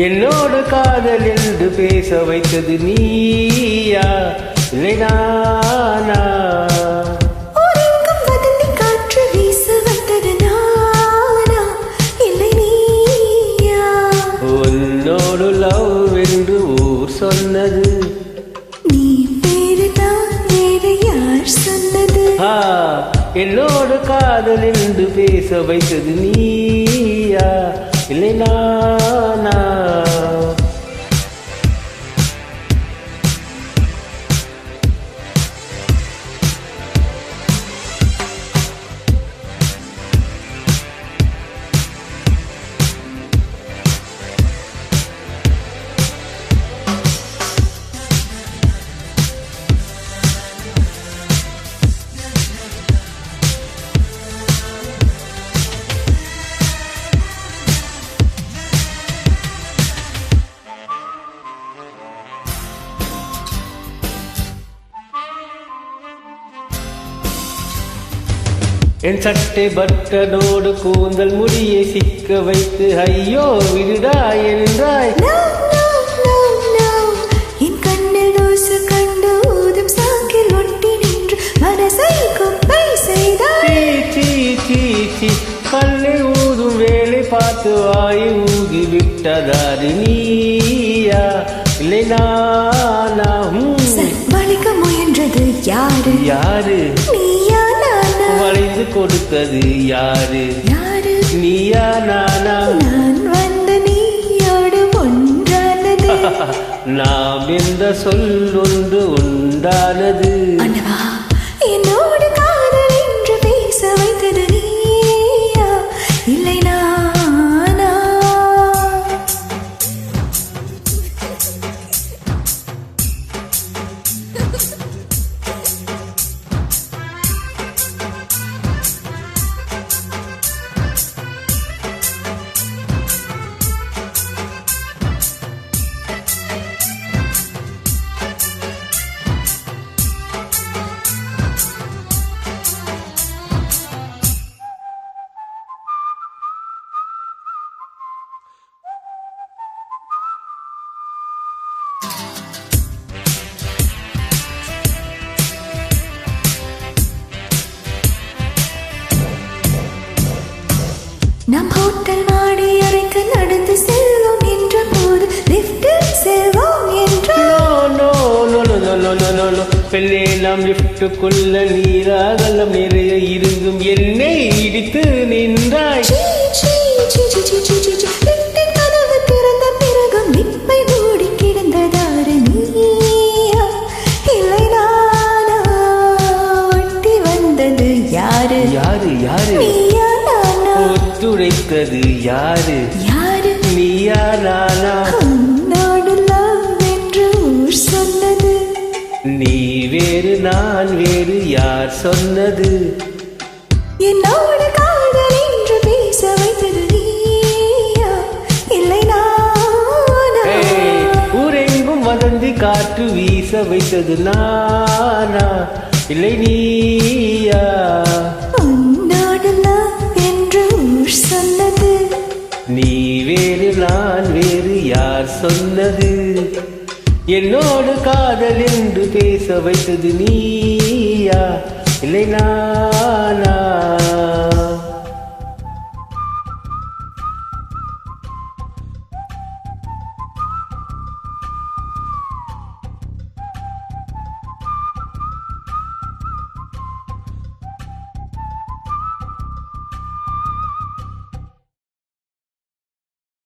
என்னோடு காதல் என்று பேச வைத்தது நீயா இல்லை நானா? காற்று வீச வைத்தது நானா இல்லை நீயா? உன்னோடு லவ் என்று ஊர் சொன்னது நீ பேரு தான் வேறு யார் சொன்னது? என்னோடு காதல் என்று பேச வைத்தது நீயா இல்லை நானா? என் சட்டை பட்டனோடு கூந்தல் முடியை சிக்க வைத்து ஐயோ விடுடா என்றாய். என் கண்ணில் தோசு கண்டு ஊதும் சாக்கில் ஒட்டி நின்று மனசை குப்பை செய்தாய். கல்லில் ஊதும் வேலை பார்த்து வாயை ஊதி விட்டதாரு நீயா இல்லை நானா? வலிக்க முயன்றது யாரு? யாரு? நீயா நானா? வளைந்து கொடுத்தது யாரு? யாரு? நீயா நானா? நான் வந்த நீயோடு ஒன்றானது. நாம் என்ற சொல் ஒன்று உண்டானது. அண்ணவா என்னோடு காதல் என்று பேச வைத்தது நீயா இல்லை நானா? நம் ஹோட்டல் மாடி அறைக்கு நடந்து செல்வோம் என்ற போது லிப்டில் செல்வோம் என்ற பெண்ணே நாம் லிப்டுக்குள்ள நீராகலம் நிறைய இருந்தும் என்னை இடித்து நின்றாய். லிப்டின் கதவு திறந்த பிறகும் லிப்பை மூடி கிடந்ததாரு நீயா இல்லை நானா? ஒட்டி வந்தது யாரு? யாரு? யாரு? நீயா நானா? ஒத்துழைத்தது யாரு? யாரு? நீயா நானா? உன்னோடு லவ் என்று ஊர் சொன்னது நீ வேறு நான் வேறு யார் சொன்னது? என்னோடு காதல் என்று பேச வைத்தது நீயா இல்லை நானா? ஊரெங்கும் வதந்தி காற்று வீச வைத்தது நானா இல்லை நீயா? உன்னோடு லவ் என்று ஊர் சொன்னது நீ வேறு நான் வேறு யார் சொன்னது? என்னோடு காதல் என்று பேச வைத்தது நீயா இல்லை நானா?